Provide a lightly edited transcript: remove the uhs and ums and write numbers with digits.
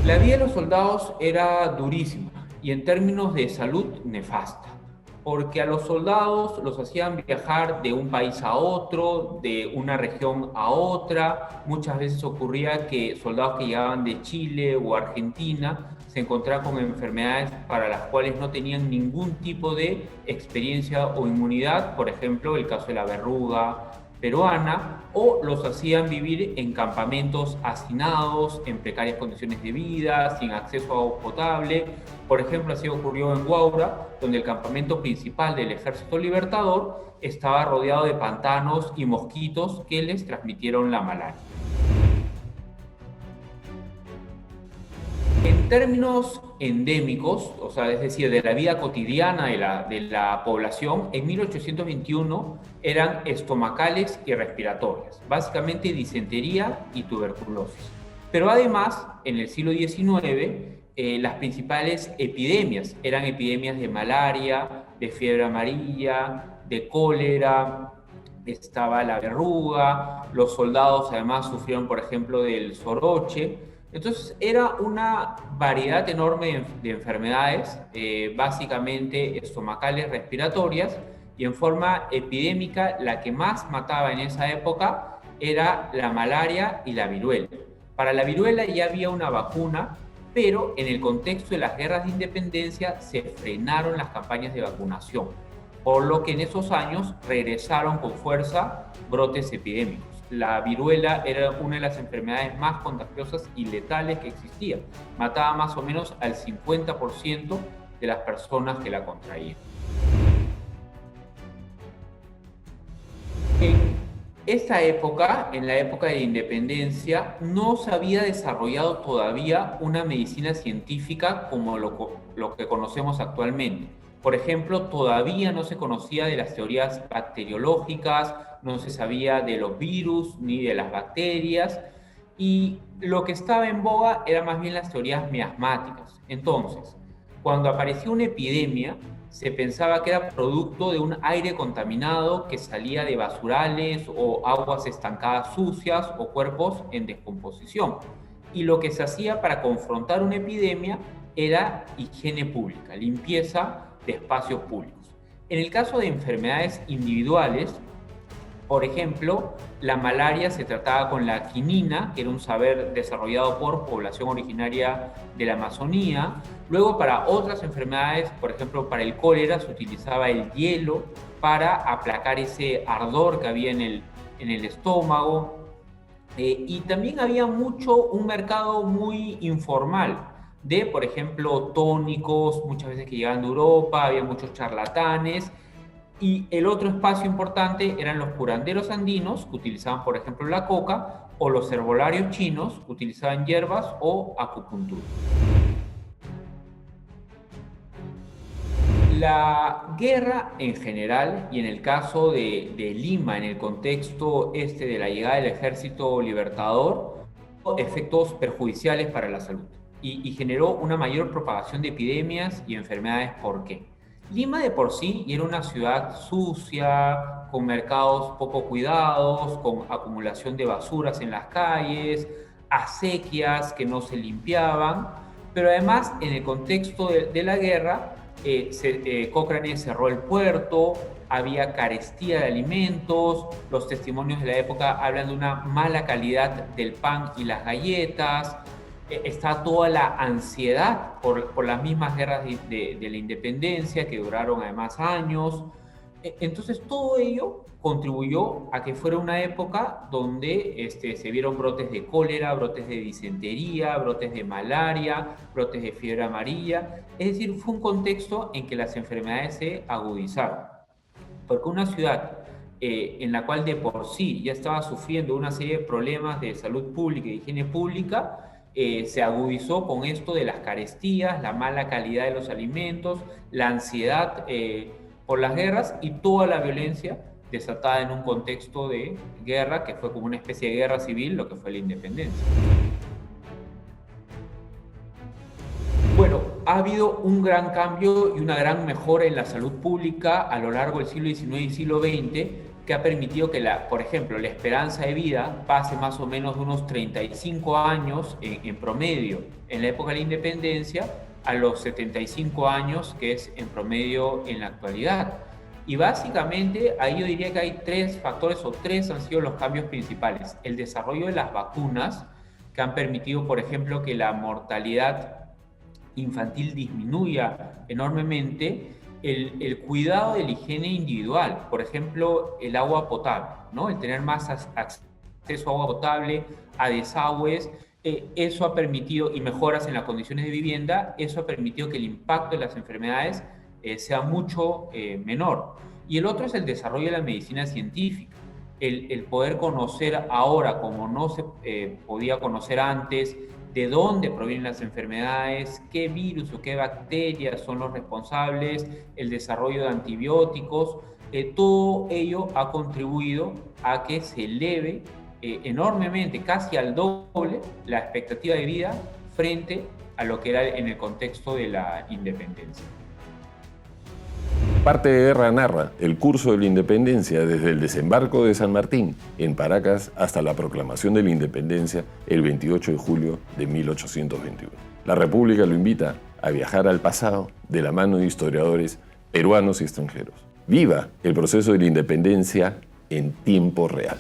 La vida de los soldados era durísima y en términos de salud nefasta, porque a los soldados los hacían viajar de un país a otro, de una región a otra. Muchas veces ocurría que soldados que llegaban de Chile o Argentina se encontraban con enfermedades para las cuales no tenían ningún tipo de experiencia o inmunidad, por ejemplo, el caso de la verruga peruana, o los hacían vivir en campamentos hacinados, en precarias condiciones de vida, sin acceso a agua potable. Por ejemplo, así ocurrió en Huaura, donde el campamento principal del Ejército Libertador estaba rodeado de pantanos y mosquitos que les transmitieron la malaria. En términos endémicos, o sea, es decir, de la vida cotidiana de la población, en 1821 eran estomacales y respiratorias, básicamente disentería y tuberculosis. Pero además, en el siglo XIX, las principales epidemias eran epidemias de malaria, de fiebre amarilla, de cólera, estaba la verruga, los soldados además sufrieron, por ejemplo, del soroche. Entonces era una variedad enorme de enfermedades, básicamente estomacales, respiratorias, y en forma epidémica la que más mataba en esa época era la malaria y la viruela. Para la viruela ya había una vacuna, pero en el contexto de las guerras de independencia se frenaron las campañas de vacunación, por lo que en esos años regresaron con fuerza brotes epidémicos. La viruela era una de las enfermedades más contagiosas y letales que existía. Mataba más o menos al 50% de las personas que la contraían. En esta época, en la época de la independencia, no se había desarrollado todavía una medicina científica como lo que conocemos actualmente. Por ejemplo, todavía no se conocía de las teorías bacteriológicas, no se sabía de los virus ni de las bacterias, y lo que estaba en boga eran más bien las teorías miasmáticas. Entonces, cuando apareció una epidemia, se pensaba que era producto de un aire contaminado que salía de basurales o aguas estancadas sucias o cuerpos en descomposición. Y lo que se hacía para confrontar una epidemia era higiene pública, limpieza de espacios públicos. En el caso de enfermedades individuales, por ejemplo, la malaria se trataba con la quinina, que era un saber desarrollado por población originaria de la Amazonía. Luego, para otras enfermedades, por ejemplo, para el cólera, se utilizaba el hielo para aplacar ese ardor que había en el estómago. Y también había un mercado muy informal de, por ejemplo, tónicos, muchas veces que llegaban de Europa, había muchos charlatanes. Y el otro espacio importante eran los curanderos andinos, que utilizaban, por ejemplo, la coca, o los herbolarios chinos, que utilizaban hierbas o acupuntura. La guerra en general, y en el caso de Lima, en el contexto de la llegada del Ejército Libertador, tuvo efectos perjudiciales para la salud y generó una mayor propagación de epidemias y enfermedades. ¿Por qué? Lima de por sí era una ciudad sucia, con mercados poco cuidados, con acumulación de basuras en las calles, acequias que no se limpiaban, pero además en el contexto de la guerra, Cochrane cerró el puerto, había carestía de alimentos, los testimonios de la época hablan de una mala calidad del pan y las galletas. Está toda la ansiedad por las mismas guerras de la independencia que duraron además años. Entonces todo ello contribuyó a que fuera una época donde se vieron brotes de cólera, brotes de disentería, brotes de malaria, brotes de fiebre amarilla. Es decir, fue un contexto en que las enfermedades se agudizaron. Porque una ciudad en la cual de por sí ya estaba sufriendo una serie de problemas de salud pública y de higiene pública, se agudizó con esto de las carestías, la mala calidad de los alimentos, la ansiedad por las guerras y toda la violencia desatada en un contexto de guerra que fue como una especie de guerra civil, lo que fue la independencia. Bueno, ha habido un gran cambio y una gran mejora en la salud pública a lo largo del siglo XIX y siglo XX, que ha permitido que, por ejemplo, la esperanza de vida pase más o menos de unos 35 años en promedio en la época de la independencia a los 75 años, que es en promedio en la actualidad. Y básicamente ahí yo diría que hay tres factores, o tres han sido los cambios principales. El desarrollo de las vacunas, que han permitido, por ejemplo, que la mortalidad infantil disminuya enormemente. El cuidado de la higiene individual, por ejemplo, el agua potable, ¿no? El tener más acceso a agua potable, a desagües, eso ha permitido, y mejoras en las condiciones de vivienda, eso ha permitido que el impacto de las enfermedades sea mucho menor. Y el otro es el desarrollo de la medicina científica, el poder conocer ahora, como no se podía conocer antes, de dónde provienen las enfermedades, qué virus o qué bacterias son los responsables, el desarrollo de antibióticos. Todo ello ha contribuido a que se eleve enormemente, casi al doble, la expectativa de vida frente a lo que era en el contexto de la independencia. Parte de Guerra narra el curso de la independencia desde el desembarco de San Martín en Paracas hasta la proclamación de la independencia el 28 de julio de 1821. La República lo invita a viajar al pasado de la mano de historiadores peruanos y extranjeros. Viva el proceso de la independencia en tiempo real.